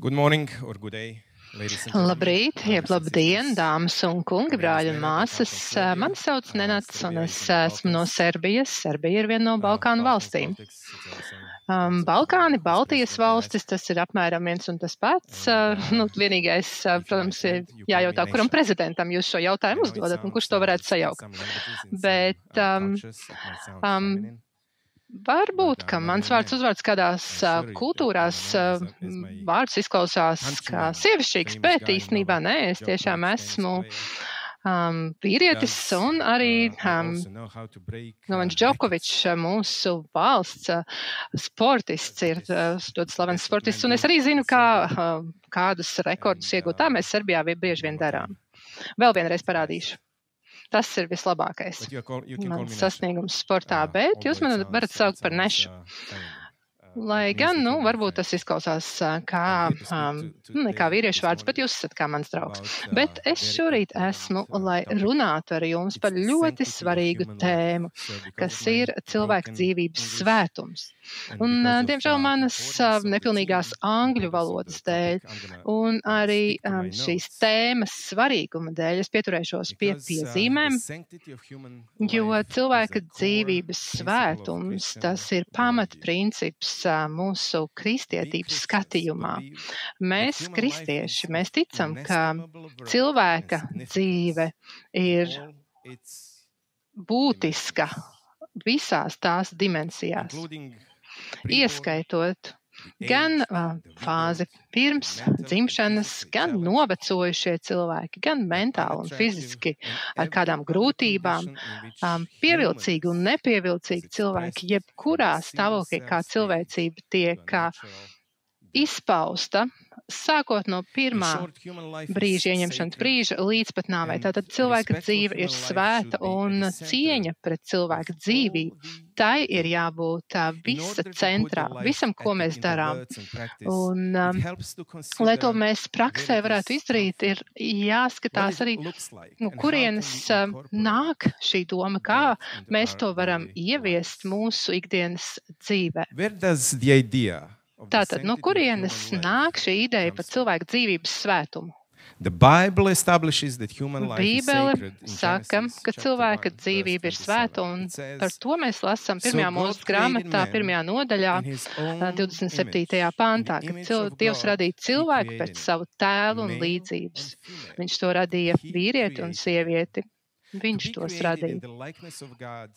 Good morning or good day, ladies and gentlemen. Labrīt, jeb labdien, dāmas un kungi, brāļi un māsas. Mani sauc Nenats un es esmu no Serbijas. Serbija ir viena no Balkānu valstīm. Balkāni, Baltijas valstis, tas ir apmēram viens un tas pats. Vienīgais, protams, ir jājautā, kuram prezidentam jūs šo jautājumu uzdodat un kurš to varētu sajaukt. Bet varbūt, ka mans uzvārds kādās kultūrās vārds izklausās kā sievišķīgs, bet īstenībā nē, es tiešām esmu vīrietis un arī Novaks Džokovičs, mūsu valsts sportists, ir ļoti slavens sportists, un es arī zinu, kādus rekordus iegūt. Tā mēs Serbijā bieži vien darām. Vēl vienreiz parādīšu. Tas ir vislabākais mans sasniegums sportā, bet jūs mani varat saukt par Nešu. Lai gan, varbūt tas izklausās kā vīriešu vārds, bet jūs esat kā mans draugs. Bet es šorīt esmu, lai runātu ar jums par ļoti svarīgu tēmu, kas ir cilvēka dzīvības svētums. Un, diemžēl, manas nepilnīgās angļu valodas dēļ un arī šīs tēmas svarīguma dēļ es pieturēšos pie piezīmēm, jo cilvēka dzīvības svētums, tas ir pamatprincips mūsu kristietības skatījumā. Mēs, kristieši, mēs ticam, ka cilvēka dzīve ir būtiska visās tās dimensijās, ieskaitot gan fāzi pirms dzimšanas, gan novecojušie cilvēki, gan mentāli un fiziski ar kādām grūtībām, pievilcīgi un nepievilcīgi cilvēki, jebkurā stāvoklī, kā cilvēcība tiek izpausta, sākot no pirmā brīža ieņemšanas brīža līdz pat nāvei. Tātad cilvēka dzīve ir svēta un cieņa pret cilvēka dzīvību. Tai ir jābūt visa centrā, visam, ko mēs darām. Un, lai to mēs praksē varētu izdarīt, ir jāskatās arī, kurienes nāk šī doma, kā mēs to varam ieviest mūsu ikdienas dzīvē. Tātad, no kurienes nāk šī ideja par cilvēka dzīvības svētumu? Bībele saka, ka cilvēka dzīvība ir svēta, un par to mēs lasām 1. Mūzes grāmatā, 1. nodaļā, 27. pantā, ka Dievs radīja cilvēku pēc savu tēlu un līdzības. Viņš to radīja vīrieti un sievieti. Viņš tos radīja.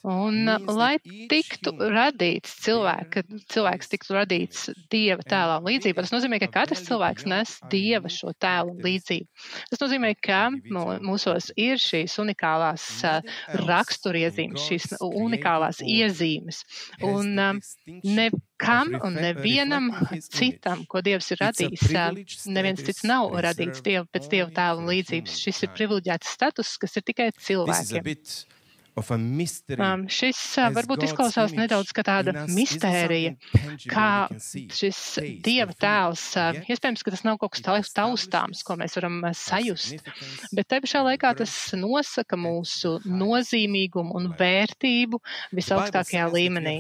Un, lai tiktu radīts cilvēks tiktu radīts Dieva tēlā un līdzībā, tas nozīmē, ka katrs cilvēks nes Dieva šo tēlu un līdzību. Tas nozīmē, ka mūsos ir šīs unikālās raksturiezīmes, šīs unikālās iezīmes. Un nekam un nevienam citam, ko Dievs ir radījis, neviens cits nav radīts pēc Dieva tēla un līdzības. Šis ir privileģēts status, kas ir tikai cilvēkiem. Šis varbūt izklausās nedaudz kā tāda mistērija, kā šis Dieva tēls. Iespējams, ka tas nav kaut kas taustāms, ko mēs varam sajust, bet te pašā laikā tas nosaka mūsu nozīmīgumu un vērtību visaugstākajā līmenī.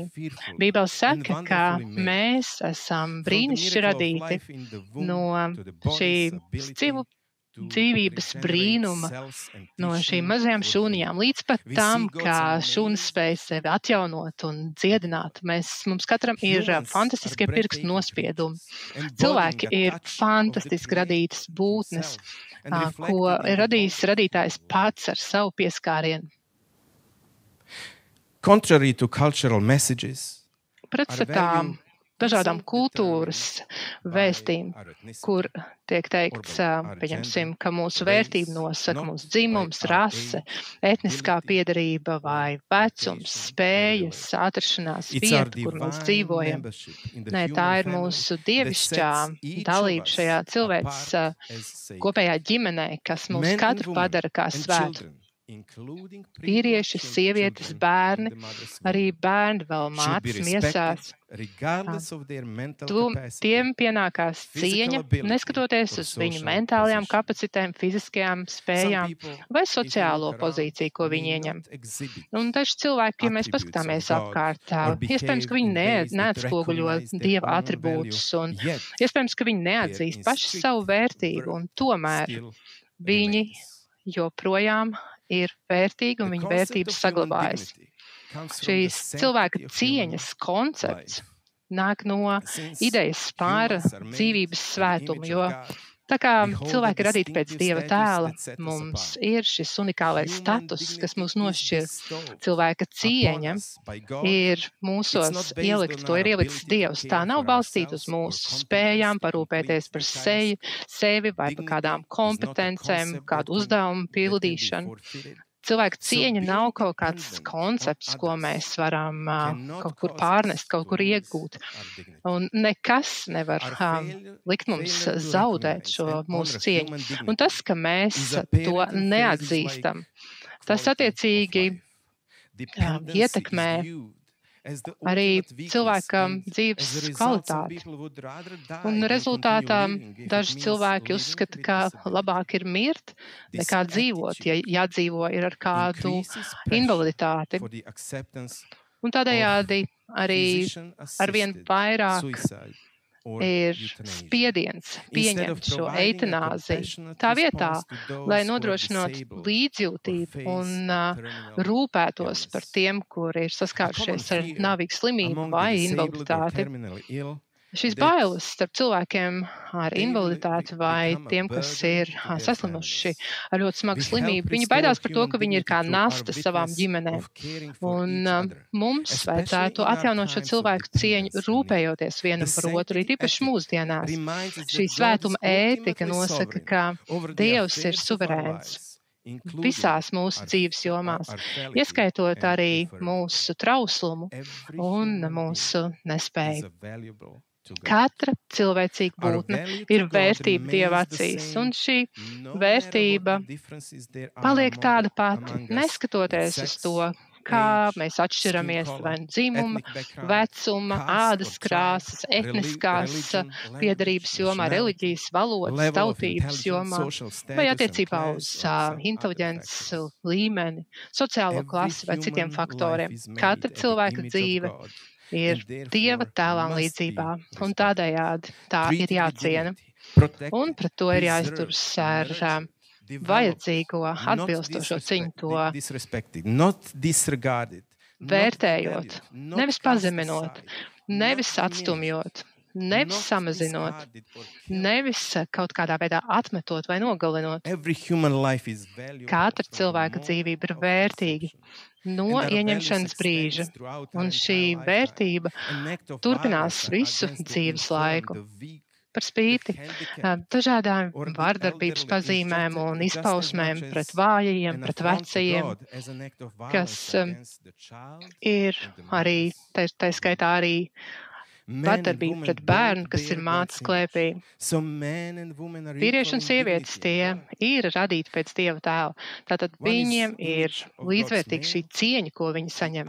Bībele saka, ka mēs esam brīnišķīgi radīti no šī dzīvības brīnuma, no šīm mazajām šūniņām, līdz pat tam, kā šūnas spēj sevi atjaunot un dziedināt. Mums katram ir fantastiskie pirkstu nospiedumi. Cilvēki ir fantastiski radītas būtnes, ko ir radījis radītājs pats ar savu pieskārienu. Contrary to cultural messages, pretstatām dažādām kultūras vēstīm, kur tiek teikts, pieņemsim, ka mūsu vērtība nosaka mūsu dzimums, rase, etniskā piedarība vai vecums, spējas, atrašanās vieta, kur mēs dzīvojam. Nē, tā ir mūsu dievišķā dalība šajā cilvēks kopējā ģimenē, kas mūs katru padara kā svētu. Vīrieši, sievietes, bērni, arī bērni vēl mācas miesās. Tiem pienākās cieņa, neskatoties uz viņu mentālajām kapacitātēm, fiziskajām spējām vai sociālo pozīciju, ko viņi ieņem. Un daži cilvēki, ja mēs paskatāmies apkārt, iespējams, ka viņi neatspoguļo Dieva atribūtus, un iespējams, ka viņi neatzīst paši savu vērtību, un tomēr viņi joprojām ir vērtīgi un viņa vērtības saglabājas. Šīs cilvēka cieņas koncepts nāk no idejas par dzīvības svētumu, jo tā kā cilvēki ir radīti pēc Dieva tēla, mums ir šis unikālais status, kas mūs nošķir. Cilvēka cieņa ir mūsos ielikt, to ir ieliks Dievs. Tā nav balstīta uz mūsu spējām parūpēties par sevi vai par kādām kompetencēm, kādu uzdevumu pildīšanu. Cilvēka cieņa nav kaut kāds koncepts, ko mēs varam kaut kur pārnest, kaut kur iegūt. Un nekas nevar likt mums zaudēt šo mūsu cieņu. Un tas, ka mēs to neatzīstam, tas attiecīgi ietekmē arī cilvēka dzīves kvalitāti. Un rezultātā daži cilvēki uzskata, ka labāk ir mirt nekā dzīvot, ja jādzīvo ir ar kādu invaliditāti. Un tādējādi arī arvien vairāk ir spiediens pieņemt šo eitanāziju. Tā vietā, lai nodrošinātu līdzjūtību un rūpētos par tiem, kuri ir saskārušies ar nāvīgu slimību vai invaliditāti. Šīs bailes starp cilvēkiem ar invaliditāti vai tiem, kas ir saslimuši ar ļoti smagu slimību, viņi baidās par to, ka viņi ir kā nasta savām ģimenēm. Un mums vajadzētu atjaunot šo cilvēku cieņu, rūpējoties vienam par otru, arī tīpaši mūsdienās. Šī svētuma ētika nosaka, ka Dievs ir suverēns visās mūsu dzīves jomās, ieskaitot arī mūsu trauslumu un mūsu nespēju. Katra cilvēcīga būtne ir vērtība Dieva acīs, un šī vērtība paliek tāda pati, neskatoties uz to, kā mēs atšķiramies vai dzimuma, vecuma, ādas krāsas, etniskās piedarības jomā, reliģijas, valodas, tautības jomā, vai attiecībā uz inteliģences līmeni, sociālo klasi vai citiem faktoriem. Katra cilvēka dzīve ir Dieva tēlā un līdzībā, un tādējādi tā ir jāciena. Un pret to ir jāizturas ar vajadzīgo atbilstošo cieņu, to vērtējot, nevis pazeminot, nevis atstumjot, nevis samazinot, nevis kaut kādā veidā atmetot vai nogalinot. Katra cilvēka dzīvība ir vērtīga no ieņemšanas brīža, un šī vērtība turpinās visu dzīves laiku. Par spīti dažādām vardarbības pazīmēm un izpausmēm pret vājajiem, pret vecajiem, kas ir arī, tā skaitā arī vardarbība pret bērnu, kas ir mātes klēpī. Vīrieši un sievietes tie ir radīti pēc Dieva tēla. Tātad viņiem ir līdzvērtīga šī cieņa, ko viņi saņem.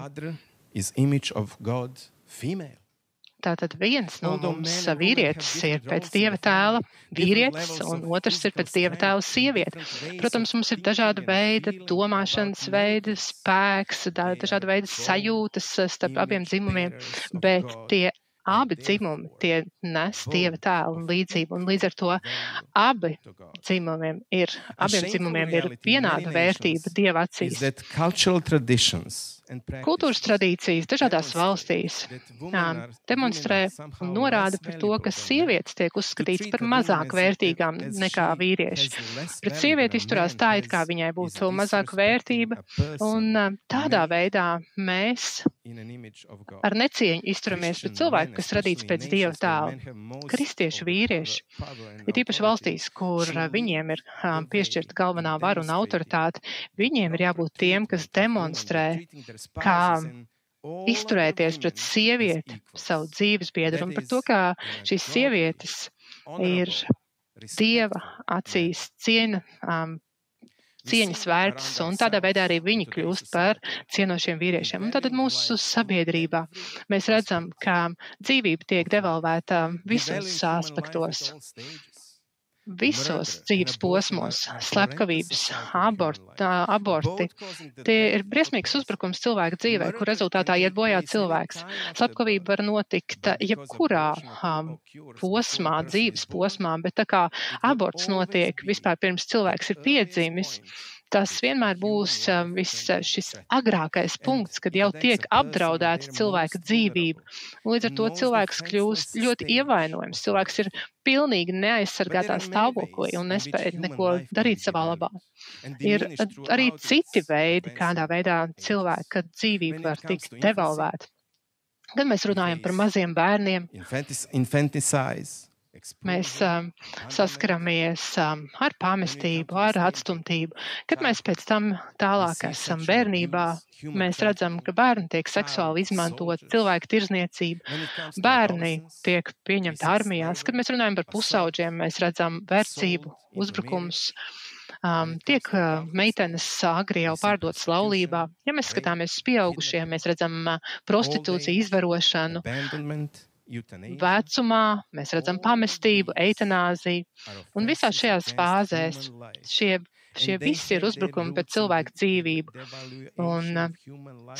Tātad viens no mums vīrietis ir pēc Dieva tēla vīrietis, un otrs ir pēc Dieva tēla sieviete. Protams, mums ir dažāda veida domāšanas veidi, spēks, dažāda veida sajūtas starp abiem dzimumiem, bet tie abi dzimumi, tie nes Dieva tēlu un līdzību, un līdz ar to abiem dzimumiem ir vienāda vērtība Dieva acīs. Kultūras tradīcijas dažādās valstīs demonstrē un norāda par to, ka sievietes tiek uzskatītas par mazāk vērtīgām nekā vīrieši. Pret sievieti izturās tā, it kā viņai būtu mazāka vērtība, un tādā veidā mēs ar necieņu izturamies pret cilvēku, kas radīts pēc Dieva tēla. Kristiešu vīrieši, ir īpaši valstīs, kur viņiem ir piešķirta galvenā vara un autoritāte, viņiem ir jābūt tiem, kas demonstrē, kā izturēties pret sievieti, savu dzīves biedru, un par to, kā šīs sievietes ir Dieva acīs cieņas vērts, un tādā veidā arī viņi kļūst par cienošiem vīriešiem. Un tātad mūsu sabiedrībā mēs redzam, ka dzīvība tiek devalvēta visos aspektos. Visos dzīves posmos, slepkavības, aborti, tie ir briesmīgs uzbrukums cilvēka dzīvē, kur rezultātā iet bojā cilvēks. Slepkavība var notikt jebkurā posmā, dzīves posmā, bet tā kā aborts notiek vispār pirms cilvēks ir piedzimis, tas vienmēr būs šis agrākais punkts, kad jau tiek apdraudēta cilvēka dzīvība. Līdz ar to cilvēks kļūst ļoti ievainojams. Cilvēks ir pilnīgi neaizsargātā stāvoklī un nespēja neko darīt savā labā. Ir arī citi veidi, kādā veidā cilvēka dzīvība var tikt devalvēta. Kad mēs runājam par maziem bērniem, mēs saskaramies ar pamestību, ar atstumtību. Kad mēs pēc tam tālāk esam bērnībā, mēs redzam, ka bērni tiek seksuāli izmantot, cilvēku tirzniecība, bērni tiek pieņemti armijās. Kad mēs runājam par pusauģiem, mēs redzam vercību, uzbrukums, tiek meitenes agri jau pārdotas laulībā. Ja mēs skatāmies uz pieaugušiem, mēs redzam prostitūciju, izvarošanu, vecumā, mēs redzam pamestību, eitanāziju, un visās šajās fāzēs šie visi ir uzbrukumi pret cilvēku dzīvību, un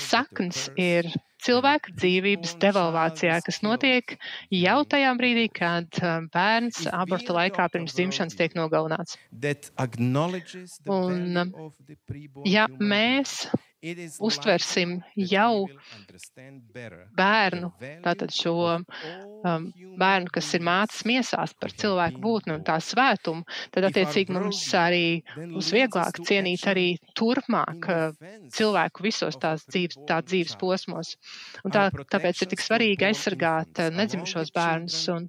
saknes ir cilvēka dzīvības devalvācijā, kas notiek jau tajā brīdī, kad bērns aborta laikā pirms dzimšanas tiek nogalināts. Un, ja mēs uztversim jau bērnu, tātad šo bērnu, kas ir mātes miesās par cilvēku būtni un tā svētumu, tad attiecīgi mums arī būs vieglāk cienīt arī turpmāk cilvēku visos tā dzīves posmos. Un tāpēc ir tik svarīgi aizsargāt nedzimušos bērnus un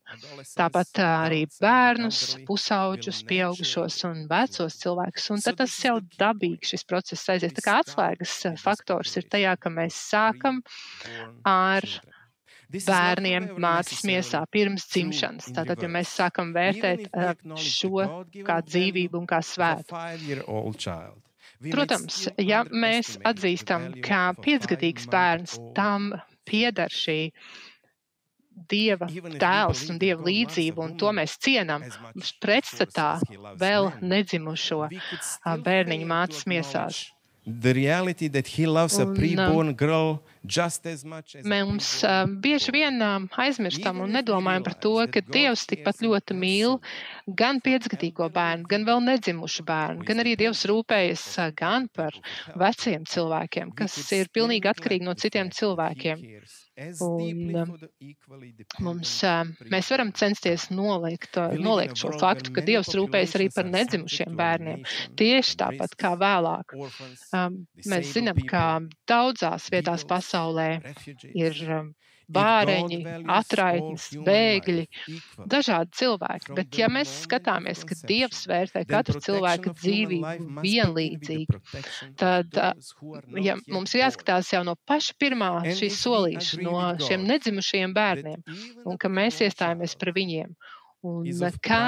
tāpat arī bērnus, pusauģus, pieaugušos un vecos cilvēkus. Un tad tas jau dabīgi šis process aizies. Tā kā atslēgas faktors ir tajā, ka mēs sākam ar bērniem mātes miesā pirms dzimšanas. Tātad, ja mēs sākam vērtēt šo kā dzīvību un kā svētu. Protams, ja mēs atzīstam, ka 5-gadīgs bērns tam pieder šī Dieva tēls un Dieva līdzība, un to mēs cienam pretstatā vēl nedzimušo bērniņu mātes miesās. The reality that he loves a preborn girl just as much as mēs bieži vien aizmirstam un nedomājam par to, ka Dievs tikpat ļoti mīl gan 5-gadīgo bērnu, gan vēl nedzimušu bērnu, gan arī Dievs rūpējas gan par veciem cilvēkiem, kas ir pilnīgi atkarīgi no citiem cilvēkiem. Un mēs varam censties noliegt šo faktu, ka Dievs rūpējas arī par nedzimušiem bērniem, tieši tāpat kā vēlāk. Mēs zinām, ka daudzās vietās pasaulē ir bāreņi, atraitnes, bēgļi, dažādi cilvēki, bet ja mēs skatāmies, ka Dievs vērtē katru cilvēku dzīvību vienlīdzīgi, tad ja mums ir jāskatās jau no paša pirmā šī solīša, no šiem nedzimušajiem bērniem, un ka mēs iestājamies par viņiem. Un ka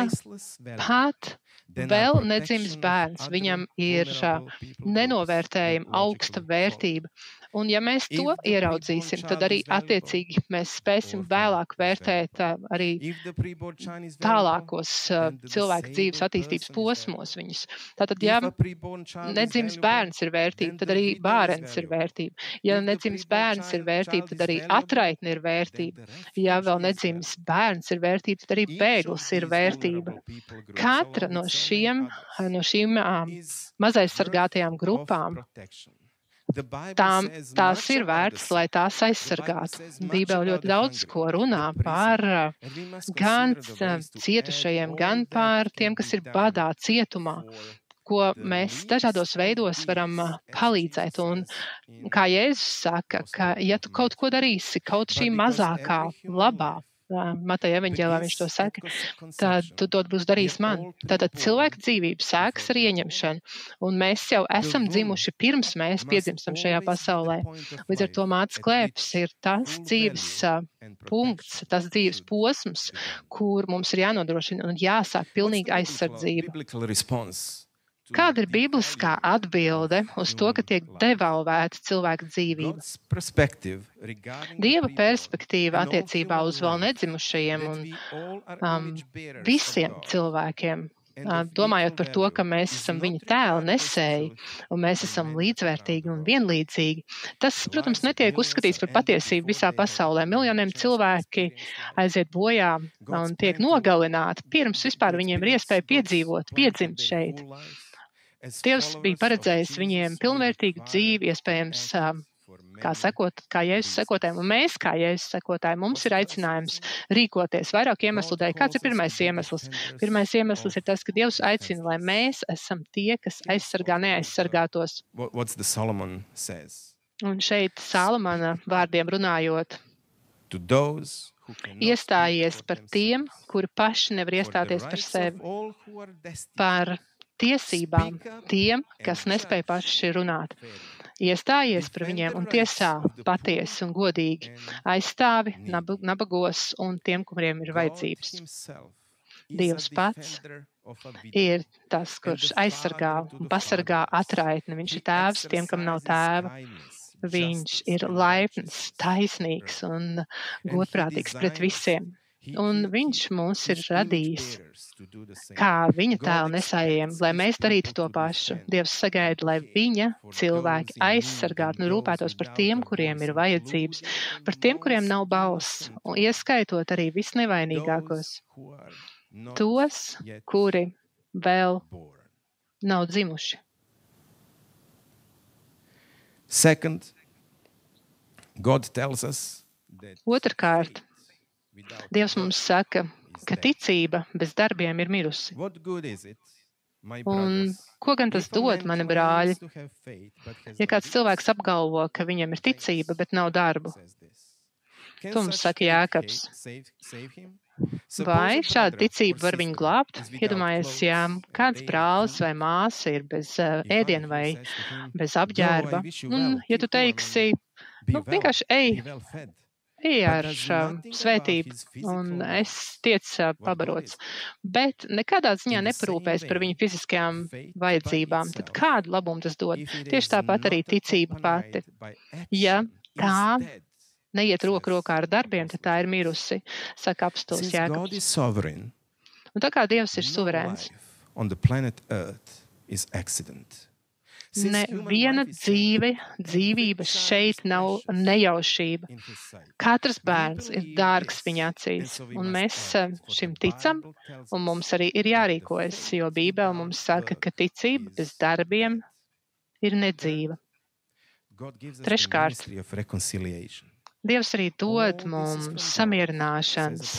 pat vēl nedzimis bērns, viņam ir nenovērtējama augsta vērtība. Un ja mēs to ieraudzīsim, tad arī attiecīgi mēs spēsim vēlāk vērtēt arī tālākos cilvēku dzīves attīstības posmos viņus. Tātad, ja nedzimis bērns ir vērtība, tad arī bārens ir vērtība. Ja nedzimis bērns ir vērtība, tad arī atraitne ir vērtība. Ja vēl nedzimis bērns ir vērtība, tad arī bēglis ir vērtība. Katra no šīm mazaizsargātajām grupām tās ir vērts, lai tās aizsargātu. Bībele ļoti daudz ko runā par gan cietušajiem, gan par tiem, kas ir badā, cietumā, ko mēs dažādos veidos varam palīdzēt. Un kā Jēzus saka, ka ja tu kaut ko darīsi, kaut šī mazākā labā, Mateja evaņģēlā viņš to saka, tad tu to būs darījis man. Tātad cilvēka dzīvība sākas ar ieņemšanu, un mēs jau esam dzimuši pirms mēs piedzimstam šajā pasaulē. Līdz ar to mātes klēpes ir tas dzīves punkts, tas dzīves posms, kur mums ir jānodrošina un jāsāk pilnīga aizsardzība. Kāda ir bibliskā atbilde uz to, ka tiek devalvēta cilvēka dzīvība? Dieva perspektīva attiecībā uz vēl nedzimušajiem un visiem cilvēkiem, domājot par to, ka mēs esam viņa tēla nesēji un mēs esam līdzvērtīgi un vienlīdzīgi. Tas, protams, netiek uzskatīts par patiesību visā pasaulē. Miljoniem cilvēki aiziet bojā un tiek nogalināti, pirms vispār viņiem ir iespēja piedzimt šeit. Dievs bija paredzējis viņiem pilnvērtīgu dzīvi, iespējams, kā Jēzus sekotājiem, un mēs, kā Jēzus sekotāji, mums ir aicinājums rīkoties vairāk iemeslu dēļ. Kāds ir pirmais iemesls? Pirmais iemesls ir tas, ka Dievs aicina, lai mēs esam tie, kas aizsargā neaizsargātos. Un šeit Salamana vārdiem runājot, iestājies par tiem, kuri paši nevar iestāties par sevi, par tiesībām tiem, kas nespēj paši runāt. Iestājies par viņiem un tiesā patiesi un godīgi, aizstāvi nabagos un tiem, kuriem ir vajadzības. Dievs pats ir tas, kurš aizsargā un pasargā atraitni. Viņš ir tēvs tiem, kam nav tēva. Viņš ir laipns, taisnīgs un godprātīgs pret visiem. Un viņš mūs ir radījis kā viņa tēla nesējiem, lai mēs darītu to pašu. Dievs sagaida, lai viņa cilvēki aizsargātu un rūpētos par tiem, kuriem ir vajadzības, par tiem, kuriem nav balss, un ieskaitot arī visnevainīgākos. Tos, kuri vēl nav dzimuši. Second, God tells us that Otrkārt, Dievs mums saka, ka ticība bez darbiem ir mirusi. Un ko gan tas dod, mani brāļi, ja kāds cilvēks apgalvo, ka viņam ir ticība, bet nav darbu? To mums saka Jākabs. Vai šāda ticība var viņu glābt? Iedomājies, ja kāds brālis vai māsa ir bez ēdiena vai bez apģērba, un ja tu teiksi, vienkārši ej ar svētību, un es tiec pabarots, bet nekādā ziņā neparūpēs par viņu fiziskajām vajadzībām, tad kādu labumu tas dod? Tieši tāpat arī ticība pati. Ja tā neiet roku rokā ar darbiem, tad tā ir mirusi, saka apostils Jākabs. Un tā kā Dievs ir suverēns, neviena dzīvība šeit nav nejaušība. Katrs bērns ir dārgs viņa acīs, un mēs šim ticam, un mums arī ir jārīkojas, jo Bībele mums saka, ka ticība bez darbiem ir nedzīva. Treškārt, Dievs arī dod mums samierināšanas,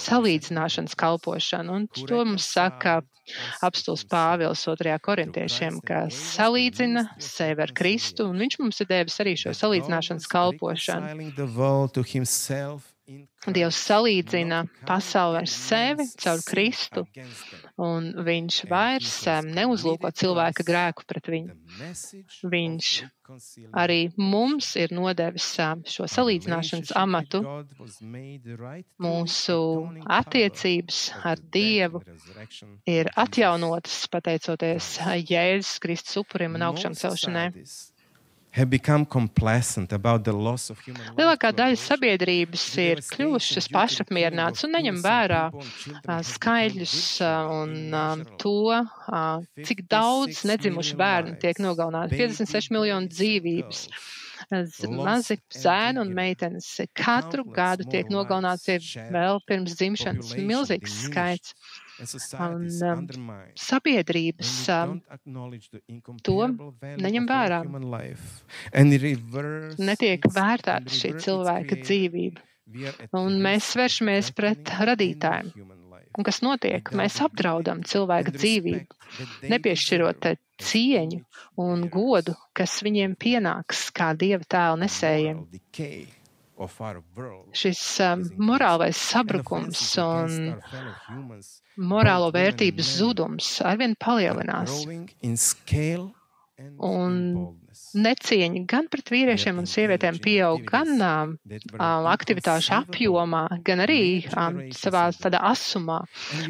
salīdzināšanas kalpošanu, un to mums saka apostols Pāvils 2. korintiešiem, ka salīdzina sevi ar Kristu, un viņš mums ir devis arī šo salīdzināšanas kalpošanu. Dievs salīdzina pasauli ar sevi caur Kristu, un viņš vairs neuzlūko cilvēka grēku pret viņu. Viņš arī mums ir nodevis šo salīdzināšanas amatu. Mūsu attiecības ar Dievu ir atjaunotas pateicoties Jēzus Kristus upurim un augšām celšanai. Lielākā daļa sabiedrības ir kļuvušas pašapmierinātas un neņem vērā skaitļus un to, cik daudz nedzimušu bērnu tiek nogalināti. 56 miljonu dzīvības. Mazi zēni un meitenes katru gadu tiek nogalināti vēl pirms dzimšanas. Milzīgs skaits. Un sabiedrības to neņem vērā. Netiek vērtēta šī cilvēka dzīvība. Un mēs vēršamies pret radītājiem. Un kas notiek? Mēs apdraudam cilvēka dzīvību, nepiešķirot cieņu un godu, kas viņiem pienāks kā Dieva tēla nesējiem. Šis morālais sabrukums un morālo vērtības zudums arvien palielinās. Un necieņa gan pret vīriešiem un sievietēm pieaug gan aktivitāšu apjomā, gan arī savā tādā asumā.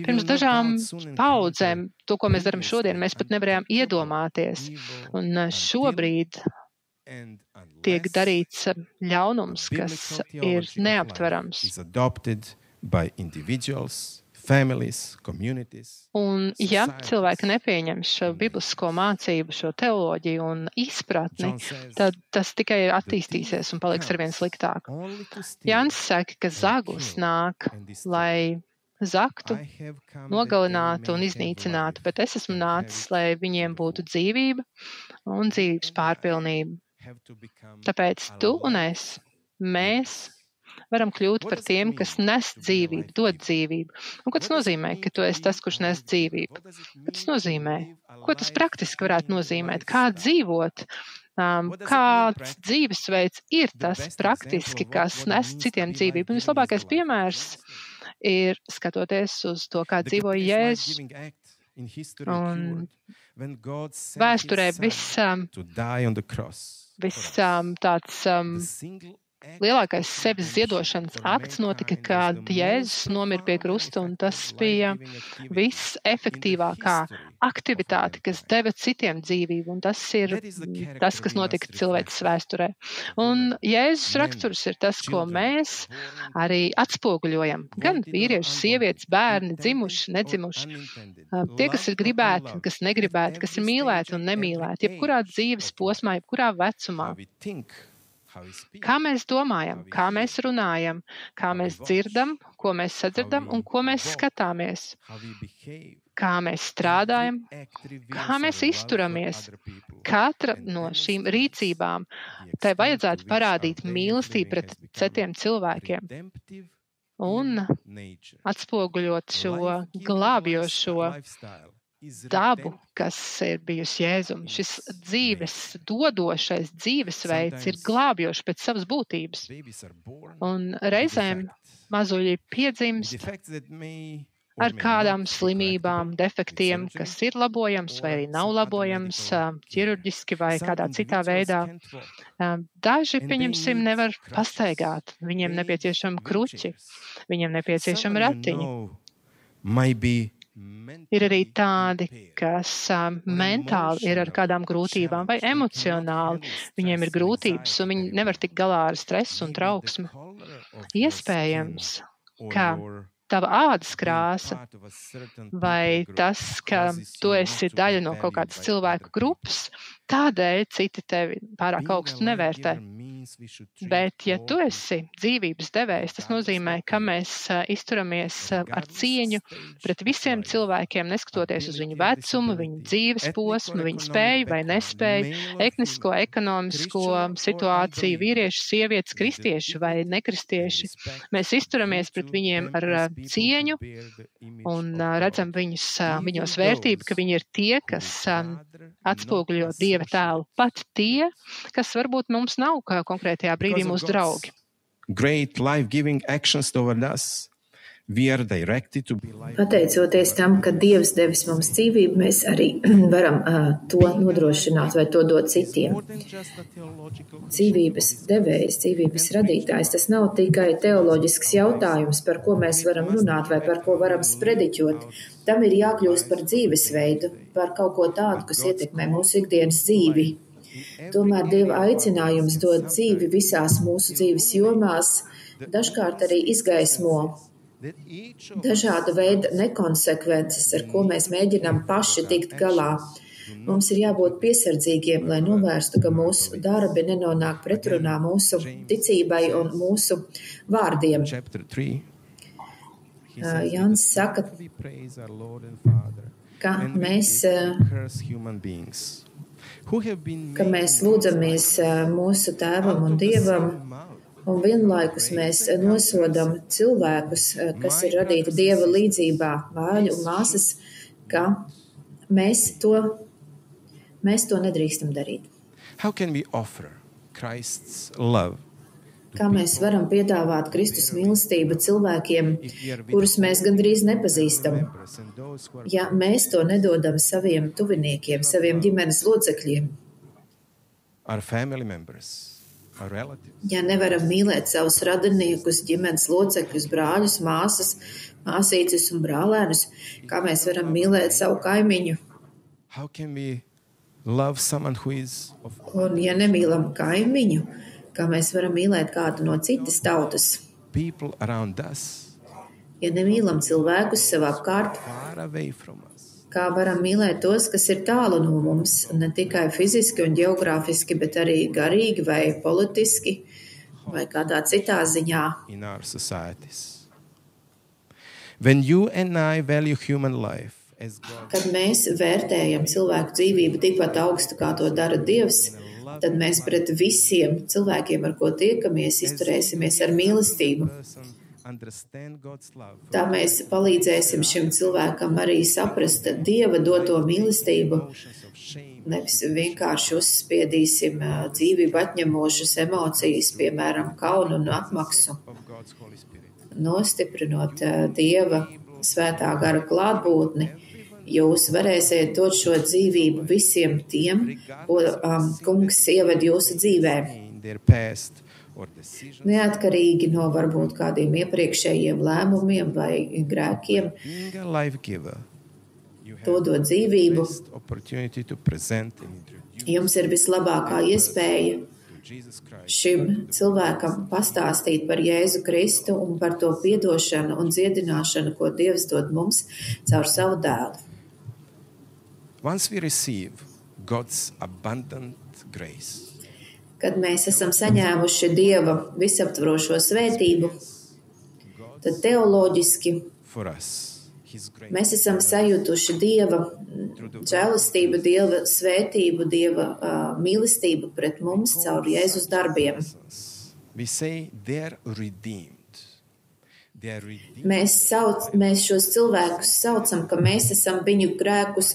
Pirms dažām paudzēm to, ko mēs darām šodien, mēs pat nevarējām iedomāties. Un šobrīd tiek darīts ļaunums, kas ir neaptverams. Un ja cilvēki nepieņems šo biblisko mācību, šo teoloģiju un izpratni, tad tas tikai attīstīsies un paliks arvien sliktāk. Jānis saka, ka zaglis nāk, lai zaktu, nogalinātu un iznīcinātu, bet es esmu nācis, lai viņiem būtu dzīvība un dzīvības pārpilnība. Tāpēc tu un mēs varam kļūt par tiem, kas nes dzīvību, dod dzīvību. Un ko tas nozīmē, ka tu esi tas, kurš nes dzīvību? Ko tas nozīmē? Ko tas praktiski varētu nozīmēt? Kā dzīvot? Kāds dzīvesveids ir tas praktiski, kas nes citiem dzīvību? Un vislabākais piemērs ir skatoties uz to, kā dzīvoja Jēzus. Un vēsturē viss tāds lielākais sevis ziedošanas akts notika, kad Jēzus nomira pie krusta, un tas bija viss efektīvākā aktivitāte, kas deva citiem dzīvību, un tas ir tas, kas notika cilvēces vēsturē. Un Jēzus raksturs ir tas, ko mēs arī atspoguļojam. Gan vīrieši, sievietes, bērni, dzimuši, nedzimuši. Tie, kas ir gribēti, kas negribēti, kas ir mīlēti un nemīlēti, jebkurā dzīves posmā, jebkurā vecumā. Kā mēs domājam, kā mēs runājam, kā mēs dzirdam, ko mēs sadzirdam un ko mēs skatāmies, kā mēs strādājam, kā mēs izturamies. Katra no šīm rīcībām, tai vajadzētu parādīt mīlestību pret citiem cilvēkiem un atspoguļot šo glābjošo dabu, kas ir bijusi Jēzum. Šis dzīves, dodošais dzīvesveids ir glābjošs pēc savas būtības. Un reizēm mazuļi piedzimst ar kādām slimībām, defektiem, kas ir labojams vai arī nav labojams, ķirurģiski vai kādā citā veidā. Daži, pieņemsim, nevar pastaigāt. Viņiem nepieciešami kruķi, viņiem nepieciešami ratiņi. Ir arī tādi, kas mentāli ir ar kādām grūtībām vai emocionāli. Viņiem ir grūtības un viņi nevar tikt galā ar stresu un trauksmi. Iespējams, ka tava ādas krāsa vai tas, ka tu esi daļa no kaut kādas cilvēku grupas, tādēļ citi tevi pārāk augstu nevērtē. Bet, ja tu esi dzīvības devējs, tas nozīmē, ka mēs izturamies ar cieņu pret visiem cilvēkiem, neskatoties uz viņu vecumu, viņu dzīves posmu, viņu spēju vai nespēju, etnisko, ekonomisko situāciju, vīrieši, sievietes, kristieši vai nekristieši. Mēs izturamies pret viņiem ar cieņu un redzam viņos vērtību, ka viņi ir tie, kas atspoguļo Dieva tēlu. Pat tie, kas varbūt mums nav konkrētajā brīdī mūsu draugi. Pateicoties tam, ka Dievs devis mums dzīvību, mēs arī varam to nodrošināt vai to dot citiem. Dzīvības devējs, dzīvības radītājs, tas nav tikai teoloģisks jautājums, par ko mēs varam runāt vai par ko varam sprediķot. Tam ir jākļūst par dzīvesveidu, par kaut ko tādu, kas ietekmē mūsu ikdienas dzīvi. Tomēr Dieva aicinājums dot dzīvi visās mūsu dzīves jomās dažkārt arī izgaismo dažāda veida nekonsekvences, ar ko mēs mēģinām paši tikt galā. Mums ir jābūt piesardzīgiem, lai novērstu, ka mūsu darbi nenonāk pretrunā mūsu ticībai un mūsu vārdiem. Jānis saka, ka mēs lūdzamies mūsu Tēvam un Dievam, un vienlaikus mēs nosodam cilvēkus, kas ir radīti Dieva līdzībā, vāļi un māsas, ka mēs to nedrīkstam darīt. Kā mēs varam piedāvāt Kristus mīlestību cilvēkiem, kurus mēs gandrīz nepazīstam, ja mēs to nedodam saviem tuviniekiem, saviem ģimenes locekļiem? Ja nevaram mīlēt savus radiniekus, ģimenes locekļus, brāļus, māsas, māsītes un brālēnus, kā mēs varam mīlēt savu kaimiņu? Un ja nemīlam kaimiņu, kā mēs varam mīlēt kādu no citas tautas? Ja nemīlam cilvēkus sev apkārt, kā varam mīlēt tos, kas ir tālu no mums, ne tikai fiziski un ģeogrāfiski, bet arī garīgi vai politiski vai kādā citā ziņā? Kad mēs vērtējam cilvēku dzīvību tikpat augstu, kā to dara Dievs, tad mēs pret visiem cilvēkiem, ar ko tiekamies, izturēsimies ar mīlestību. Tā mēs palīdzēsim šim cilvēkam arī saprast Dieva doto mīlestību. Nevis vienkārši uzspiedīsim dzīvību atņemošas emocijas, piemēram, kaunu un atmaksu. Nostiprinot Dieva svētā gara klātbūtni, jūs varēsiet dot šo dzīvību visiem tiem, ko Kungs ieved jūsu dzīvē. Neatkarīgi no varbūt kādiem iepriekšējiem lēmumiem vai grēkiem, dodot dzīvību, jums ir vislabākā iespēja šim cilvēkam pastāstīt par Jēzu Kristu un par to piedošanu un dziedināšanu, ko Dievs dod mums caur savu dēlu. Kad mēs esam saņēmuši Dieva visaptvarošo svētību, tad teoloģiski mēs esam sajutuši Dieva žēlastību, Dieva svētību, Dieva mīlestību pret mums caur Jēzus darbiem. Mēs šos cilvēkus saucam, ka mēs esam viņu grēkus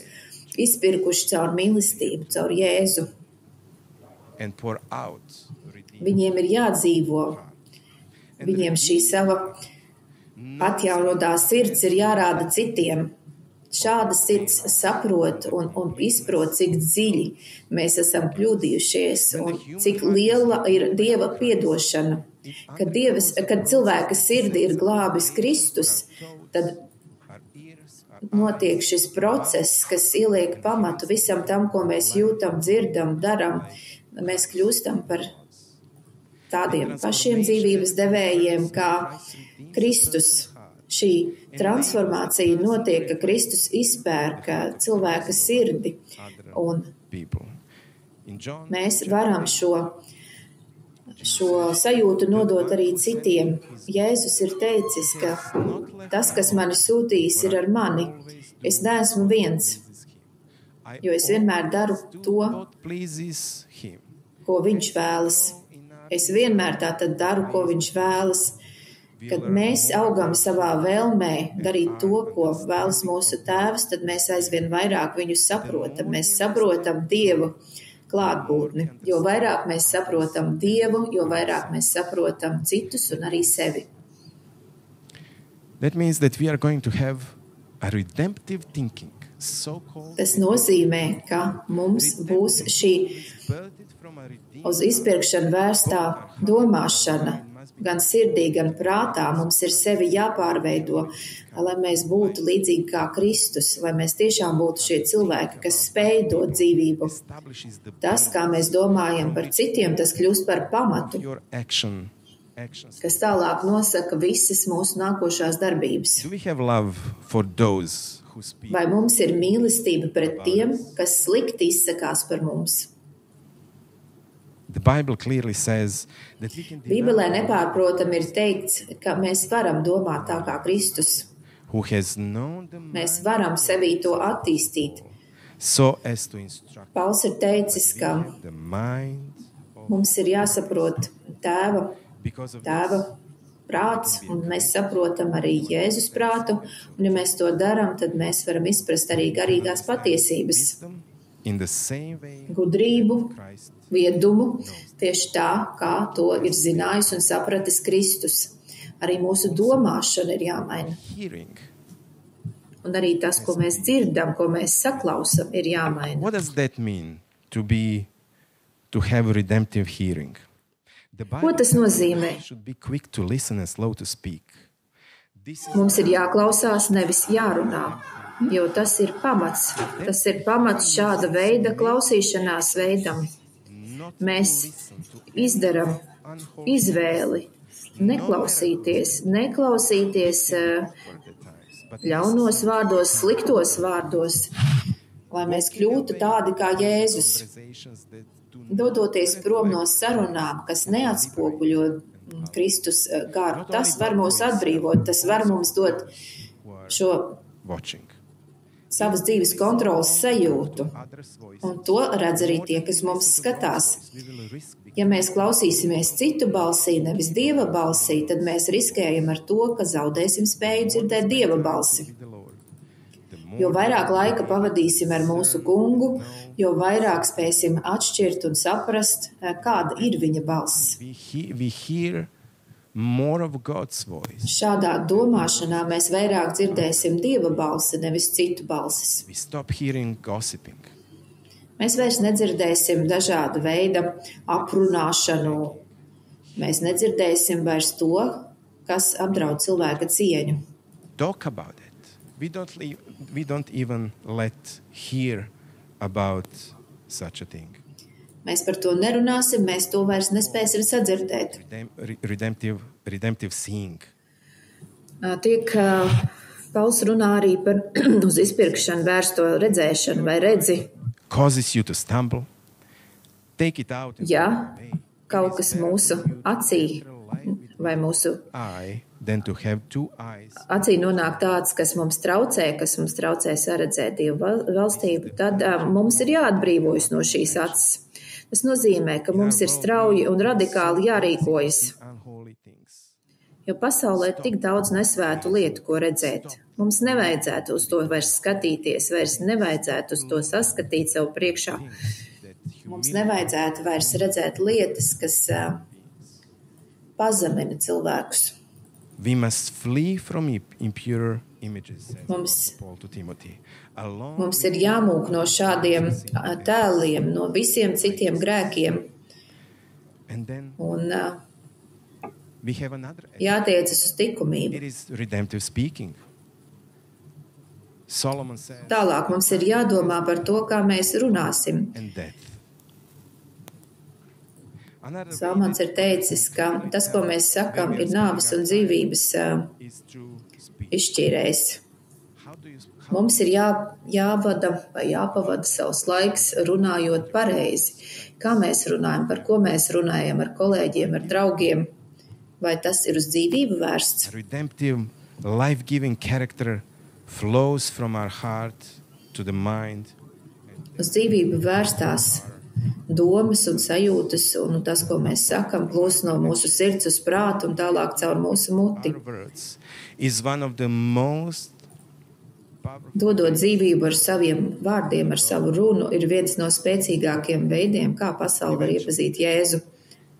izpirkuši caur mīlestību, caur Jēzu. Viņiem ir jādzīvo. Viņiem šī sava atjaunotā sirds ir jārāda citiem. Šāda sirds saprot un izprot, cik dziļi mēs esam kļūdījušies un cik liela ir Dieva piedošana. Kad cilvēka sirdi ir glābis Kristus, tad notiek šis process, kas ieliek pamatu visam tam, ko mēs jūtam, dzirdam, daram. Mēs kļūstam par tādiem pašiem dzīvības devējiem, kā Kristus. Šī transformācija notiek, ka Kristus izpērka cilvēka sirdi, un mēs varam šo sajūtu nodot arī citiem. Jēzus ir teicis, ka tas, kas mani sūtījis, ir ar mani. Es neesmu viens, jo es vienmēr daru to, ko viņš vēlas. Es vienmēr tātad daru, ko viņš vēlas. Kad mēs augam savā vēlmē darīt to, ko vēlas mūsu tēvs, tad mēs aizvien vairāk viņu saprotam. Mēs saprotam Dievu klātbūtni. Jo vairāk mēs saprotam Dievu, jo vairāk mēs saprotam citus un arī sevi. That means that we are going to have a redemptive thinking. Tas nozīmē, ka mums būs šī uz izpirkšanu vērstā domāšana, gan sirdī, gan prātā. Mums ir sevi jāpārveido, lai mēs būtu līdzīgi kā Kristus, lai mēs tiešām būtu šie cilvēki, kas spēj dot dzīvību. Tas, kā mēs domājam par citiem, tas kļūst par pamatu, kas tālāk nosaka visas mūsu nākošās darbības. Vai mums ir mīlestība pret tiem, kas slikti izsakās par mums? Bībelē nepārprotam ir teikts, ka mēs varam domāt tā kā Kristus. Mēs varam sevī to attīstīt. Pauls ir teicis, ka mums ir jāsaprot tēva prāts, un mēs saprotam arī Jēzus prātu, un ja mēs to darām, tad mēs varam izprast arī garīgās patiesības. gudrību, viedumu, tieši tā, kā to ir zinājis un sapratis Kristus. Arī mūsu domāšana ir jāmaina. Un arī tas, ko mēs dzirdam, ko mēs saklausam, ir jāmaina. What does that mean to have redemptive hearing? Ko tas nozīmē? Should be quick to listen and slow to speak. Mums ir jāklausās, nevis jārunā, jo tas ir pamats. Tas ir pamats šāda veida klausīšanās veidam. Mēs izdaram izvēli neklausīties ļaunos vārdos, sliktos vārdos, lai mēs kļūtu tādi kā Jēzus. Dodoties prom no sarunām, kas neatspoguļo Kristus garu, tas var mūs atbrīvot, tas var mums dot šo savas dzīves kontrolas sajūtu. Un to redz arī tie, kas mums skatās. Ja mēs klausīsimies citu balsī, nevis Dieva balsī, tad mēs riskējam ar to, ka zaudēsim spēju dzirdēt Dieva balsi. Jo vairāk laika pavadīsim ar mūsu kungu, jo vairāk spēsim atšķirt un saprast, kāda ir viņa balss. Šādā domāšanā mēs vairāk dzirdēsim Dieva balsi, nevis citu balsis. Mēs vairs nedzirdēsim dažādu veidu aprunāšanu. Mēs nedzirdēsim vairs to, kas apdraud cilvēka cieņu. Talk about it. We don't even let hear about such a thing. Mēs par to nerunāsim, mēs to vairs nespēsim sadzirdēt. Redemptive seeing. Pauls runā arī par uz izpirkšanu vērsto redzēšanu vai redzi. Causes you to stumble. Take it out. Ja kaut kas mūsu acī vai mūsu acī nonāk tāds, kas mums traucē saredzēt Dieva valstību, tad mums ir jāatbrīvojas no šīs acis. Tas nozīmē, ka mums ir strauji un radikāli jārīkojas. Jo pasaulē ir tik daudz nesvētu lietu, ko redzēt. Mums nevajadzētu uz to vairs skatīties, vairs nevajadzētu uz to saskatīt sev priekšā. Mums nevajadzētu vairs redzēt lietas, kas pazemina cilvēkus. We must flee from impure images. Mums ir jāmūk no šādiem tēliem, no visiem citiem grēkiem. Un jātiecas uz likumību. Tālāk mums ir jādomā par to, kā mēs runāsim. Salmans ir teicis, ka tas, ko mēs sakam, ir nāves un dzīvības izšķīrējs. Mums ir jāvada vai jāpavada savs laiks runājot pareizi. Kā mēs runājam, par ko mēs runājam ar kolēģiem, ar draugiem, vai tas ir uz dzīvību vērsts? Redemptive, life-giving character flows from our heart to the mind. Uz dzīvību vērstās domas un sajūtas, un tas, ko mēs sakam, plūst no mūsu sirds uz prātu un tālāk caur mūsu muti. Dodot dzīvību ar saviem vārdiem, ar savu runu, ir viens no spēcīgākiem veidiem, kā pasaule var iepazīt Jēzu.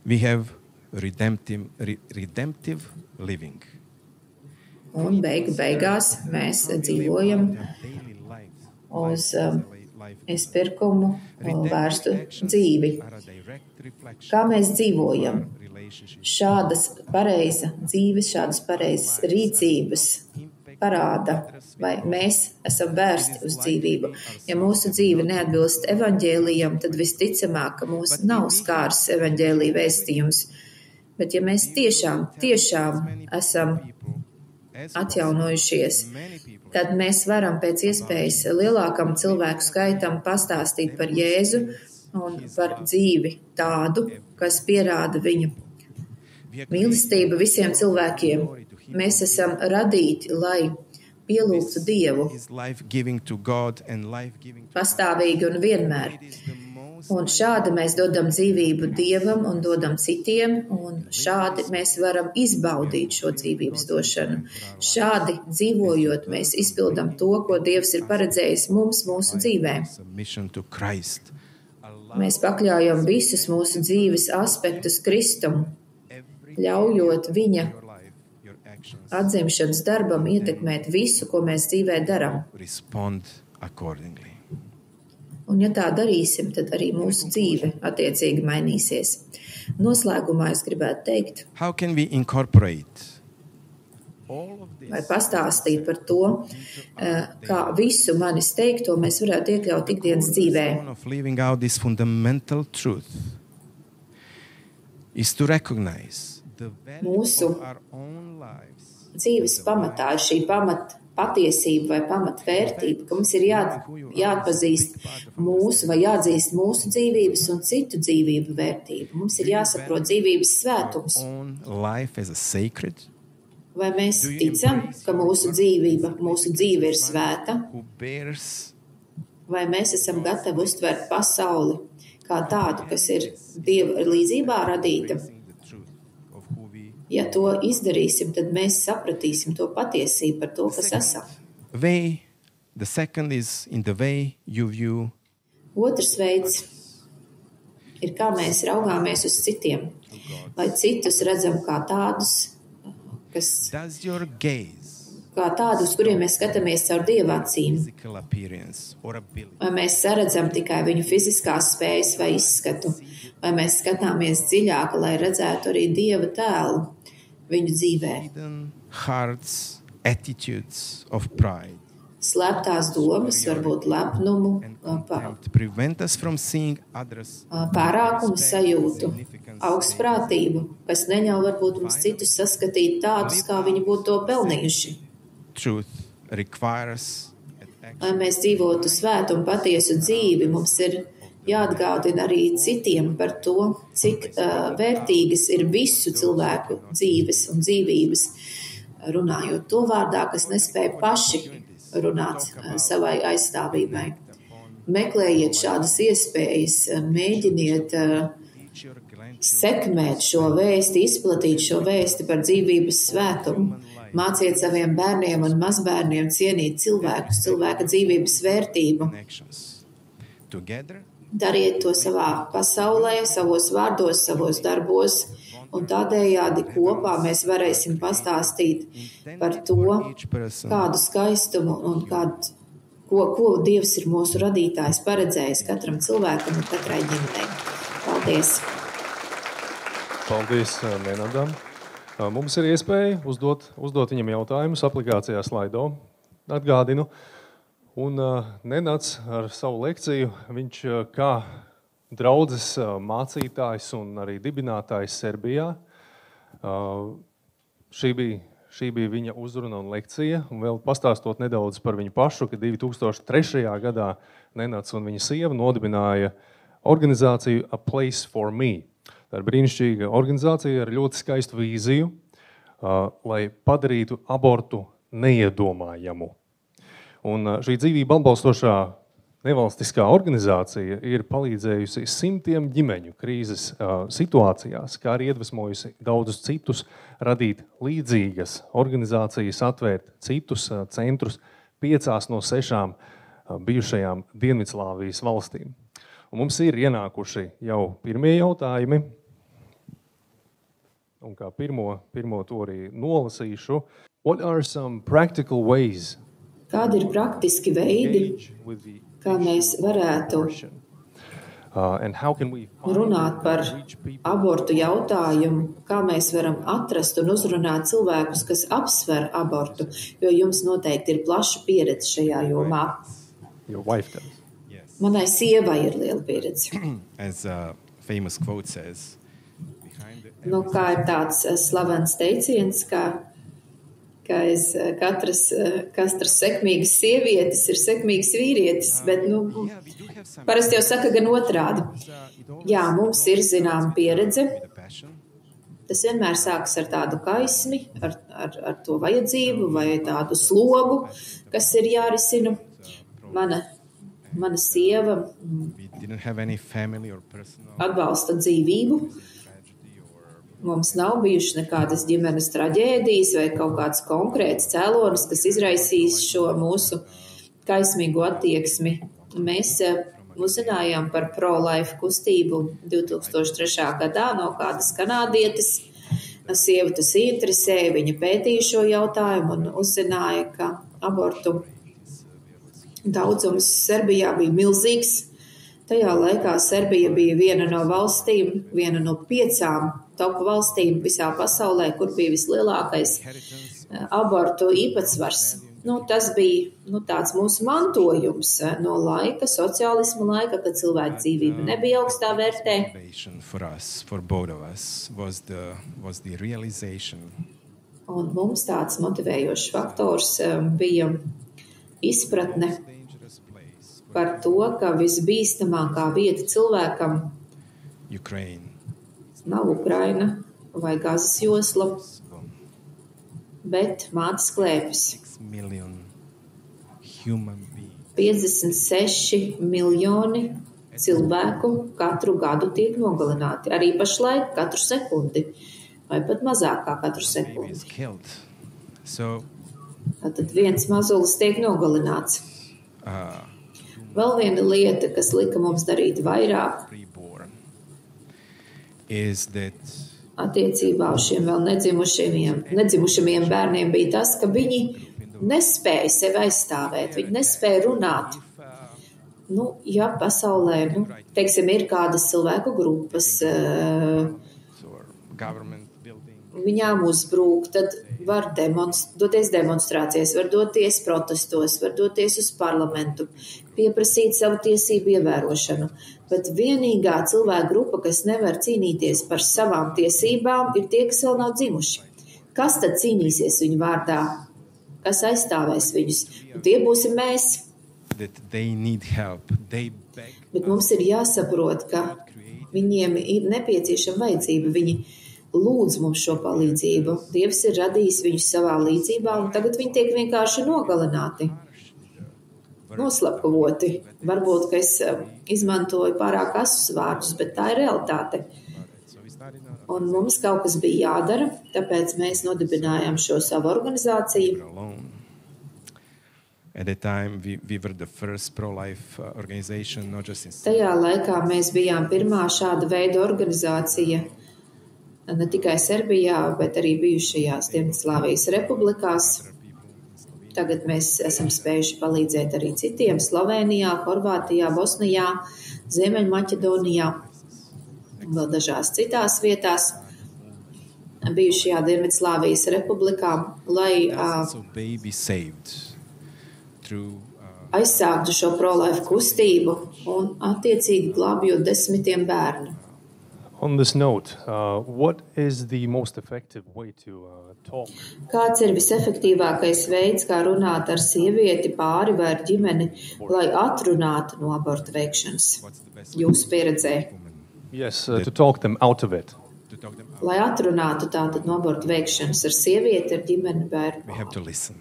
We have redemptive living. Un beigās mēs dzīvojam uz izpirkumu vērstu dzīvi. Kā mēs dzīvojam? Šādas pareiza dzīves, šādas pareizas rīcības parāda, vai mēs esam vērsti uz dzīvību. Ja mūsu dzīve neatbilst evaņģēlijam, tad visticamāk, ka mūs nav skārs evaņģēlija vēstījums. Bet ja mēs tiešām esam atjaunojušies, tad mēs varam pēc iespējas lielākam cilvēku skaitam pastāstīt par Jēzu un par dzīvi tādu, kas pierāda viņu mīlestību visiem cilvēkiem. Mēs esam radīti, lai pielūgtu Dievu is life-giving to God and life-giving to pastāvīgi un vienmēr. Un šādi mēs dodam dzīvību Dievam un dodam citiem, un šādi mēs varam izbaudīt šo dzīvības došanu. Šādi dzīvojot, mēs izpildam to, ko Dievs ir paredzējis mums mūsu dzīvē. submission to Christ. Mēs pakļaujam visus mūsu dzīves aspektus Kristum, ļaujot viņa Your life, your actions atzimšanas darbam ietekmēt visu, ko mēs dzīvē daram. respond accordingly. Un ja tā darīsim, tad arī mūsu dzīve attiecīgi mainīsies. Noslēgumā es gribētu teikt, How can we incorporate all of this vai pastāstīt par to, kā visu manis teikto mēs varētu iekļaut ikdienas dzīvē. of living out this fundamental truth is to recognize the value Mūsu of our own lives. Dzīves pamatā ir šī patiesība vai pamatvērtība, ka mums ir jāatpazīst mūsu vai jāatzīst mūsu dzīvības un citu dzīvību vērtību. Mums ir jāsaprot dzīvības svētums. Own life as a sacred Vai mēs ticam, ka mūsu dzīve ir svēta, who bears vai mēs esam gatavi uztvert pasauli kā tādu, kas ir Dieva līdzībā radīta? the truth of who we Ja to izdarīsim, tad mēs sapratīsim to patiesību par to, kas esam. way. The second is in the way you view Otrs veids ir, kā mēs raugāmies uz citiem, vai citus redzam kā tādus, does your gaze, uz kuriem mēs skatāmies caur Dieva acīm, physical appearance or ability vai mēs saredzam tikai viņu fiziskās spējas vai izskatu, vai mēs skatāmies dziļāk, lai redzētu arī Dieva tēlu viņu dzīvē. hidden hearts, attitudes of pride Slēptās domas, varbūt lepnumu, and contempt prevent us from seeing others pārākumu sajūtu, augstprātību, kas neļauj varbūt mums citus saskatīt tādus, kā viņi būtu to pelnījuši. truth requires an Lai mēs dzīvotu svētu un patiesu dzīvi, mums ir jāatgādina arī citiem par to, cik vērtīgas ir visu cilvēku dzīves un dzīvības, runājot to vārdā, kas nespēja paši runāt savai aizstāvībai. Meklējiet šādas iespējas, mēģiniet sekmēt šo vēsti, izplatīt šo vēsti par dzīvības svētumu. Māciet saviem bērniem un mazbērniem cienīt cilvēkus, cilvēka dzīvības vērtību. connections together. Dariet to savā pasaulē, savos vārdos, savos darbos, un tādējādi kopā mēs varēsim pastāstīt par to, kādu skaistumu un ko Dievs ir mūsu radītājs paredzējis katram cilvēkam un katrai ģimenei. Paldies! Paldies Nenadam. Mums ir iespēja uzdot viņam jautājumus aplikācijā Slido. Atgādinu. Un Nenads ar savu lekciju, viņš kā draudzes mācītājs un arī dibinātājs Serbijā. Šī bija viņa uzruna un lekcija. Un vēl pastāstot nedaudz par viņu pašu, ka 2003. gadā Nenads un viņa sieva nodibināja organizāciju A Place for Me. Tā ir brīnišķīga organizācija ar ļoti skaistu vīziju, lai padarītu abortu neiedomājamu. Un šī dzīvība atbalstošā nevalstiskā organizācija ir palīdzējusi simtiem ģimeņu krīzes situācijās, kā arī iedvesmojusi daudzus citus radīt līdzīgas organizācijas, atvērt citus centrus 5 no 6 bijušajām Dienvidslāvijas valstīm. Un mums ir ienākuši jau pirmie jautājumi. Un kā pirmo to arī nolasīšu. What are some practical ways Kādi ir praktiski veidi, kā mēs varētu runāt par abortu jautājumu, kā mēs varam atrast un uzrunāt cilvēkus, kas apsver abortu, jo jums noteikti ir plaša pieredze šajā jomā. Your wife does. Manai sievai ir liela pieredze. As a famous quote says, Kā ir tāds slavens teiciens, ka katras sekmīgas sievietes ir sekmīgs vīrietis, bet parasti jau saka gan otrādi. Jā, mums ir zināma pieredze, Tas vienmēr sākas ar tādu kaismi, ar to vajadzību vai tādu slogu, kas ir jārisina. Mana sieva atbalsta dzīvību. Mums nav bijušas nekādas ģimenes traģēdijas vai kaut kāds konkrēts cēlonis, kas izraisīs šo mūsu kaismīgo attieksmi. Mēs uzzinājām par pro-life kustību 2003. gadā no kādas kanādietes. Sieva tas interesēja, viņa pētīja šo jautājumu un uzzināja, ka abortu daudzums Serbijā bija milzīgs. Tajā laikā Serbija bija viena no 5 top valstīm visā pasaulē, kur bija vislielākais abortu īpatsvars. Tas bija tāds mūsu mantojums no laika, sociālisma laika, kad cilvēku dzīvība nebija augstā vērtē. Un mums tāds motivējošs faktors bija izpratne par to, ka visbīstamākā vieta cilvēkam nav Ukraina vai Gazas josla, bet mātes klēpes. 56 miljoni cilvēku katru gadu tiek nogalināti. Arī pašlaik katru sekundi, vai pat mazāk kā katru sekundi. Tad viens mazulis tiek nogalināts. Vēl viena lieta, kas lika mums darīt vairāk, attiecībā uz šiem vēl nedzimušamiem bērniem, bija tas, ka viņi nespēja sevi aizstāvēt, viņi nespēja runāt. Ja pasaulē, ir kādas cilvēku grupas, viņām uzbrūk, tad var doties demonstrācijas, var doties protestos, var doties uz parlamentu, pieprasīt savu tiesību ievērošanu. Bet vienīgā cilvēka grupa, kas nevar cīnīties par savām tiesībām, ir tie, kas vēl nav dzimuši. Kas tad cīnīsies viņu vārdā? Kas aizstāvēs viņus? Un tie būsim mēs. Bet mums ir jāsaprot, ka viņiem ir nepieciešama vajadzība. Viņi lūdz mums šo palīdzību. Dievs ir radījis viņus savā līdzībā, un tagad viņi tiek vienkārši nogalināti, noslapkavoti. Varbūt, ka es izmantoju pārāk asus vārdus, bet tā ir realitāte. Un mums kaut kas bija jādara, tāpēc mēs nodibinājām šo savu organizāciju. Tajā laikā mēs bijām pirmā šāda veida organizācija, ne tikai Serbijā, bet arī bijušajās Dienvidslāvijas republikās. Tagad mēs esam spējuši palīdzēt arī citiem Slovenijā, Horvātijā, Bosnijā, Ziemeļmaķedonijā un vēl dažās citās vietās bijušajā Dienvidslāvijas republikā, lai aizsāktu šo pro-life kustību un attiecīgi glābjot 10 bērnu. On this note, what is the most effective way to talk? Kāds ir visefektīvākais veids, kā runāt ar sievieti, pāri vai ar ģimeni, lai atrunātu no abortu veikšanas jūsu pieredzē? Yes, to talk them out of it. Lai atrunātu tātad no abortu veikšanas ar sievieti, ar ģimeni vai ar pāri.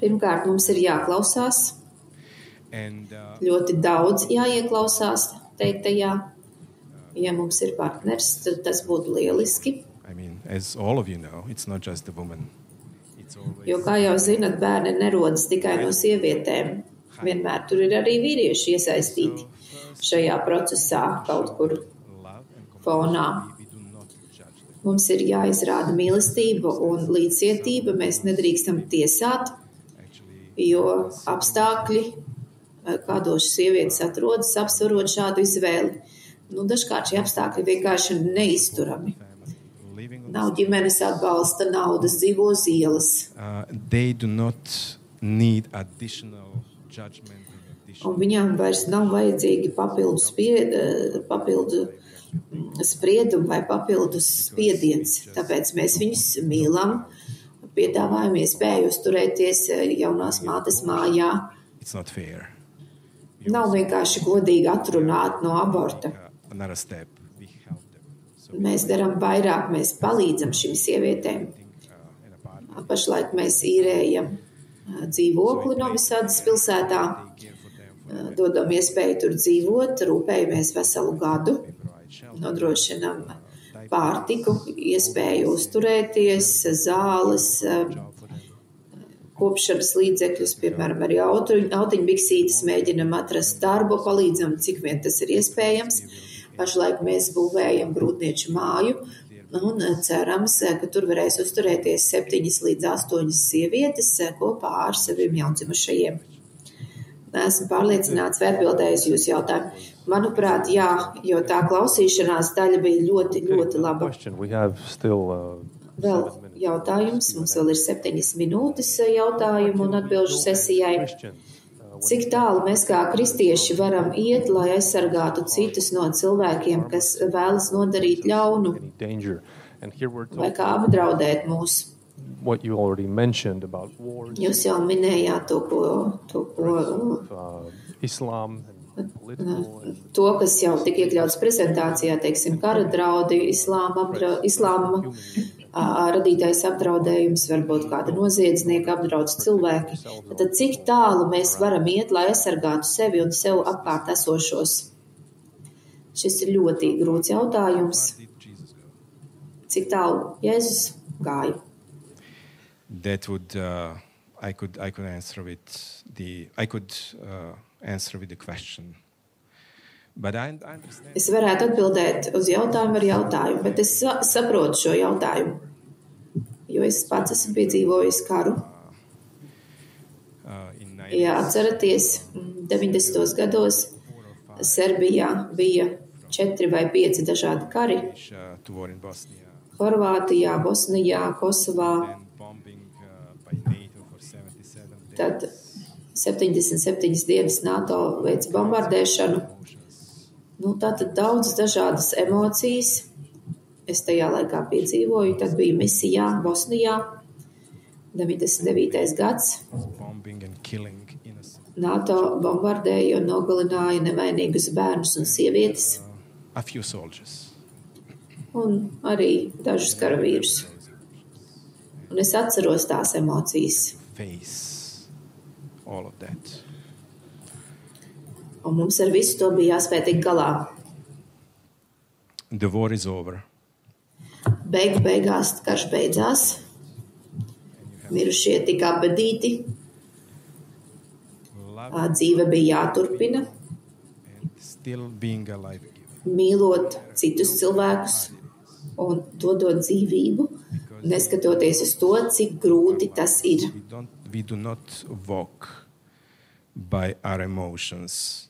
Pirmkārt, mums ir jāklausās. Ļoti daudz jāieklausās teiktajā. Ja mums ir partners, tad tas būtu lieliski. Jo, kā jau zinat, bērni nerodas tikai no sievietēm. Vienmēr tur ir arī vīrieši iesaistīti šajā procesā kaut kur fonā. Mums ir jāizrāda mīlestība un līdzcietība. Mēs nedrīkstam tiesāt, jo apstākļi, kādos sievietes atrodas, apsvarot šādu izvēli, dažkārt šie apstākļi vienkārši neizturami. Nav ģimenes atbalsta, naudas, dzīvo uz ielas. Un viņām vairs nav vajadzīgi papildu spriedumi vai papildus spiediens. Tāpēc mēs viņus mīlam, piedāvājam iespēju uzturēties jaunās mātes mājā. Nav vienkārši godīgi atrunāt no aborta. Mēs darām vairāk, mēs palīdzam šīm sievietēm. Pašlaik mēs īrējam dzīvokli Novisadas pilsētā, dodam iespēju tur dzīvot, rūpējamies veselu gadu, nodrošinam pārtiku, iespēju uzturēties, zāles, kopšanas līdzekļus, piemēram, arī autiņbiksītes, mēģinam atrast darbu, palīdzam, cik vien tas ir iespējams. Pašlaik mēs būvējam grūtnieču māju un cerams, ka tur varēs uzturēties 7 līdz 8 sievietes kopā ar saviem jaundzimušajiem. Esmu pārliecināts, vai atbildējusi jūsu jautājumu. Manuprāt, jā, jo tā klausīšanās daļa bija ļoti, ļoti laba. Vēl jautājums, mums vēl ir 7 minūtes jautājumu un atbilžu sesijai. Cik tālu mēs kā kristieši varam iet, lai aizsargātu citus no cilvēkiem, kas vēlas nodarīt ļaunu vai kā apdraudēt mūs? Jūs jau minējāt to, kas jau tika iekļauts prezentācijā, teiksim, kara draudi, islāma radītais apdraudējums, varbūt kāda noziedznieka apdraudz cilvēki. Tad cik tālu mēs varam iet, lai aizsargātu sevi un sev apkārt esošos? Šis ir ļoti grūts jautājums. Cik tālu Jēzus gāja? That would I could answer with the question. But I understand. Es varētu atbildēt uz jautājumu ar jautājumu, bet es saprotu šo jautājumu, jo es pats esmu piedzīvojis karu. Ja atceraties, 90. gados Serbijā bija 4 vai 5 dažādi kari. Horvātijā, Bosnijā, Kosovā. Tad 77 dienas NATO veic bombardēšanu. Tātad daudz dažādas emocijas. Es tajā laikā piedzīvoju, tad biju misijā Bosnijā, 99. gads. NATO bombardēja un nogalināja nevainīgus bērnus un sievietes. Un arī dažus karavīrus. Un es atceros tās emocijas. All of that. Un mums ar visu to bija jāspēj tikt galā. The war is over. Beigās karš beidzās. Mirušie tika apbedīti. Dzīve bija jāturpina. Mīlot citus cilvēkus un dodot dzīvību, neskatoties uz to, cik grūti tas ir. We do not walk by our emotions.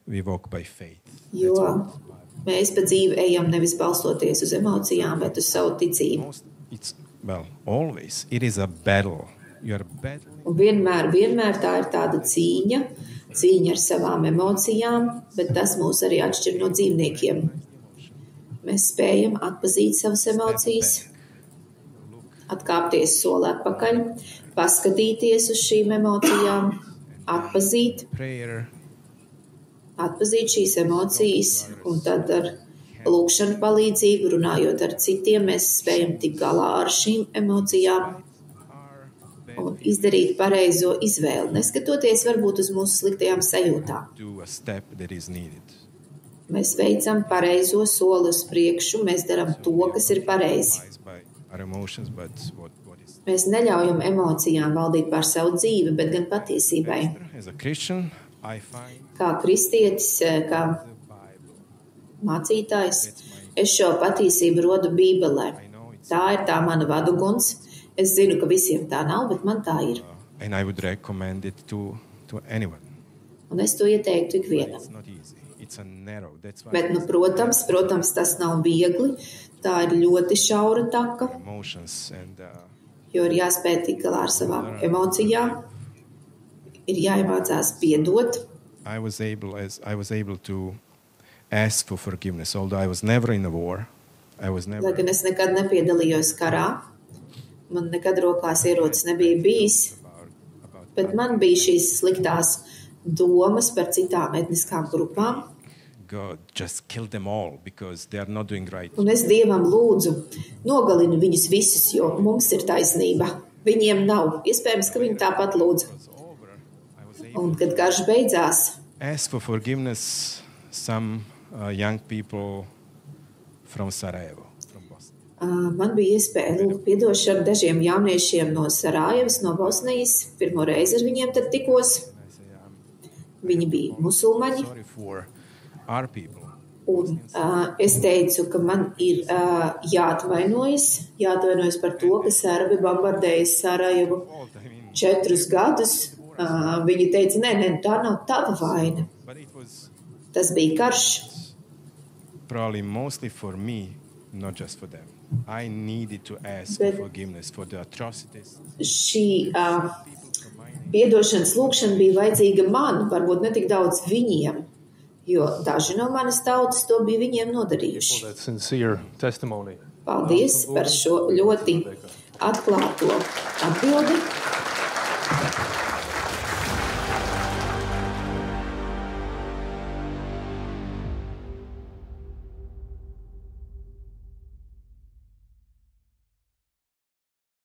We walk by faith. Jo mēs pa dzīvi ejam nevis balstoties uz emocijām, bet uz savu ticību. Always. It is a battle. You are battling. Un vienmēr tā ir tāda cīņa ar savām emocijām, bet tas mūs arī atšķir no dzīvniekiem. Mēs spējam atpazīt savas emocijas, atkāpties soli atpakaļ, paskatīties uz šīm emocijām, atpazīt šīs emocijas, un tad ar lūkšanu palīdzību, runājot ar citiem, mēs spējam tikt galā ar šīm emocijām un izdarīt pareizo izvēli, neskatoties varbūt uz mūsu sliktajām sajūtām. Mēs veicam pareizo soli uz priekšu, mēs darām to, kas ir pareizi. Mēs neļaujam emocijām valdīt pār savu dzīvi, bet gan patiesībai. Kā kristietis, kā mācītājs, es šo patiesību rodu Bībelē. Tā ir tā mana vaduguns. Es zinu, ka visiem tā nav, bet man tā ir. Un es to ieteiktu ikvienam. Bet, protams, tas nav viegli. Tā ir ļoti šaura taka, jo ir jāspēj tikt galā ar savām emocijām, ir jāiemācās piedot. I was able to ask for forgiveness, although I was never in a war. Lai gan es nekad nepiedalījos karā, man nekad rokās ierocis nebija bijis, bet man bija šīs sliktās domas par citām etniskām grupām. God, just kill them all because they are not doing right. Un es Dievam lūdzu, nogalinu viņus visus, jo mums ir taisnība. Viņiem nav. Iespējams, ka viņi tāpat lūdzu. Un, kad karš beidzās, ask for forgiveness some young people from Sarajevo, from Bosnia. Man bija iespēja lūgt piedošanu dažiem jauniešiem no Sarajevas, no Bosnijas. Pirmo reizi ar viņiem tad tikos. Viņi bija musulmaņi. Sorry for our people. Un es teicu, ka man ir jāatvainojas par to, ka Serbi bombardēja Sarajevu 4 gadus. Viņi teica, nē, tā nav tava vaina. Tas bija karš. Probably mostly for me, not just for them. I needed to ask for forgiveness for the atrocities. Šī piedošanas lūgšana bija vajadzīga man, varbūt ne tik daudz viņiem, jo daži no manas tautas to bija viņiem nodarījuši. Paldies par šo ļoti atklāto atbildi.